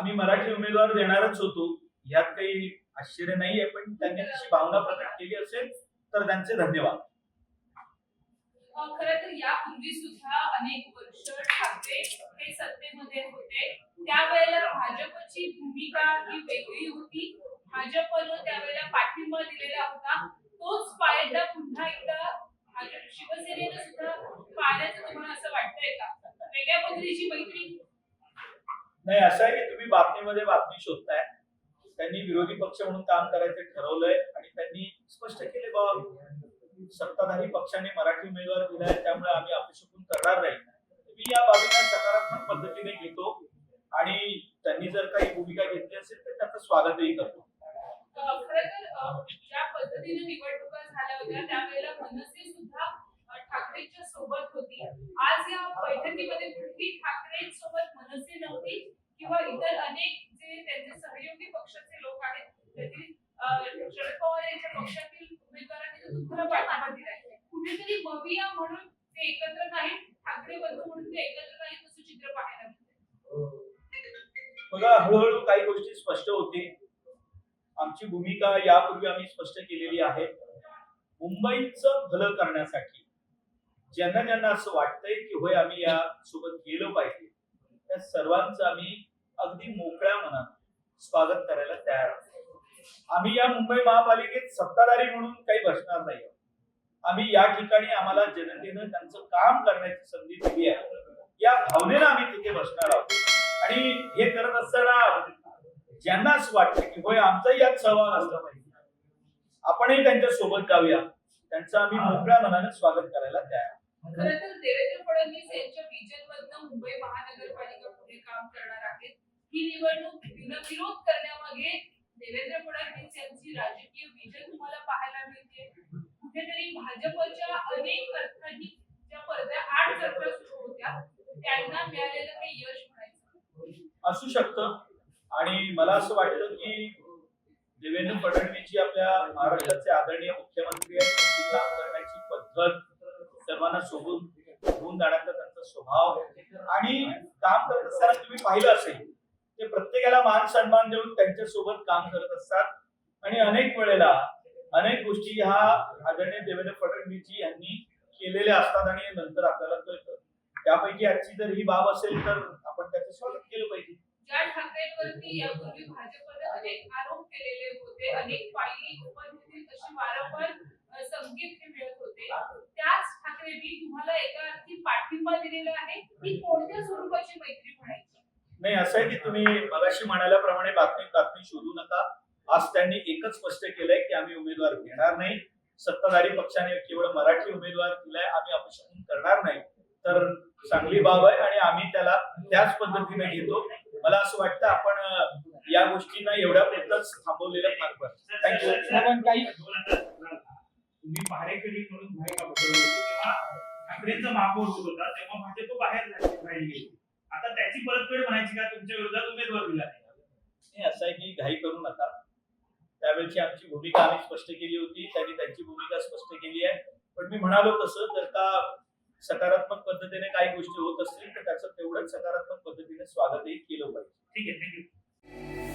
आम्ही मराठी उमेदवार देणारच होतो, यात काही आश्चर्य नाहीये, पण त्यांनी तशी भावना प्रकट केली असेल तर त्यांचे धन्यवाद. खरं तर यापूर्वी सुद्धा अनेक वर्ष ठाकरे हे सत्तेमध्ये होते. त्यावेळेला भाजपची भूमिका ही वेगळी होती. भाजपनं त्यावेळेला पाठिंबा दिलेला होता. तोच पायंडा पुन्हा एकदा शिवसेनेनं सुद्धा पाळण्याचं तुम्हाला असं वाटतंय का? वेगळ्या पद्धतीची मैत्री? नाही, असं आहे की तुम्ही बातमीमध्ये बातमी शोधताय. त्यांनी विरोधी पक्ष म्हणून काम करायचं ठरवलंय आणि त्यांनी स्पष्ट केले बाबा सत्ताधारी पक्षाने मराठी उमेदवार दिलाय, त्यामुळे आम्ही अपशकुन करणार नाही. मी या बाबीला सकारात्मक पद्धतीने घेतो आणि त्यांनी जर काही भूमिका घेतली असेल तर त्याचं स्वागतही करतो. खरं तर ज्या पद्धतीने निवडणुका झाल्या होत्या त्यावेळेला मनसे सुद्धा ठाकरेंच्या सोबत होती. आज या बैठकीमध्ये कुठली ठाकरे सोबत मनसे नव्हती किंवा इतर अनेक जे त्यांचे सहयोगी पक्षाचे लोक आहेत, त्यातील शरद पवार यांच्या पक्षातील उमेदवारांनी तुम्हाला पाठिंबा दिलाय. कुठेतरी बबिया म्हणून ते एकत्र नाही, ठाकरे बंधू म्हणून ते एकत्र नाही, तसं चित्र पाहायला मिळतंय. बघा, हळूहळू काही गोष्टी स्पष्ट होतील. आमची भूमिका यापूर्वी आम्ही स्पष्ट केलेली आहे. मुंबईचं भलं करण्यासाठी ज्यांना ज्यांना असं वाटतंय की होय आम्ही या सोबत गेलो पाहिजे, त्या सर्वांचं आम्ही अगदी मोकळ्या मनात स्वागत करायला तयार आहोत. आम्ही या मुंबई महापालिकेत सत्ताधारी म्हणून काही बसणार नाही. आम्ही या ठिकाणी आम्हाला जनतेनं त्यांचं काम करण्याची संधी दिली आहे, या भावनेनं आम्ही तिथे बसणार आहोत. आणि हे करत असताना ज्यांना असं वाटतं की होय आमचाही यात सहभाग असला पाहिजे, आपणही त्यांच्या सोबत जाऊया, त्यांचं आम्ही मोकळ्या मनाने स्वागत करायला तयार. खरं तर देवेंद्र फडणवीस यांच्या विजन मधनं मुंबई महानगरपालिका पुढे काम करणार आहेत. ही निवडणूक बिनविरोध करण्यामागे देवेंद्र फडणवीस यांची राजकीय विजन तुम्हाला पाहायला मिळते. कुठेतरी भाजपच्या अनेक अर्थांनी ज्या पडद्या आड चर्चा सुरू होत्या त्यांना मिळालेलं काही यश म्हणायचं असू शकतं. आणि मला असं वाटतं की देवेंद्र फडणवीस जी आपल्या महाराष्ट्राचे आदरणीय मुख्यमंत्री आहेत, त्यांची काम करण्याची पद्धत, सर्वांना सोबून घेऊन जाण्याचा त्यांचा स्वभाव आणि काम करत असताना तुम्ही पाहिलं असेल ते प्रत्येकाला मान सन्मान देऊन त्यांच्या सोबत काम करत असतात. आणि अनेक वेळेला अनेक गोष्टी ह्या आदरणीय देवेंद्र फडणवीसजी यांनी केलेल्या असतात आणि नंतर आपल्याला कळतं. त्यापैकी आजची जर ही बाब असेल तर आपण त्याचं स्वागत केलं पाहिजे. ज्या ठाकरेंवरती यापूर्वी भाजपने अनेक आरोप केलेले होते, अनेक फायली ओपन होतील तशी वारंवार संकेत हे मिळत होते, त्याच ठाकरेंनी तुम्हाला एका अर्थी पाठिंबा दिलेला आहे. ही कोणत्या स्वरूपाची मैत्री म्हणायची? नाही, असं आहे की तुम्ही मगाशी म्हणाल्याप्रमाणे बातमी शोधू नका. आज त्यांनी एकच स्पष्ट केलंय की आम्ही उमेदवार घेणार नाही. सत्ताधारी पक्षाने केवळ मराठी उमेदवार दिलाय, आम्ही अपशकुन करणार नाही. तर चांगली बाब आहे आणि आम्ही त्याला त्याच पद्धतीने घेतो. मला असं वाटतं आपण या गोष्टींना एवढ्या पुरतच थांबवलेलं फार बरं. थँक्यू. आपण काही तुम्ही पहारेकरी म्हणून माहिती होती तेव्हा ठाकरेंचा महापौर होत होता, तेव्हा भाजप बाहेर राहिली गेली. आता त्याची परतफेड म्हणायची का तुमच्या विरोधात उमेदवार दिला नाही? असं आहे की घाई करू नका. त्यावेळची आमची भूमिका आम्ही स्पष्ट केली होती, त्यांनी त्यांची भूमिका स्पष्ट केली आहे. पण मी म्हणालो तसं जर का सकारात्मक पद्धतीने काही गोष्टी होत असतील तर त्याचं तेवढंच सकारात्मक पद्धतीने स्वागतही केलं पाहिजे. ठीक आहे, थँक्यू.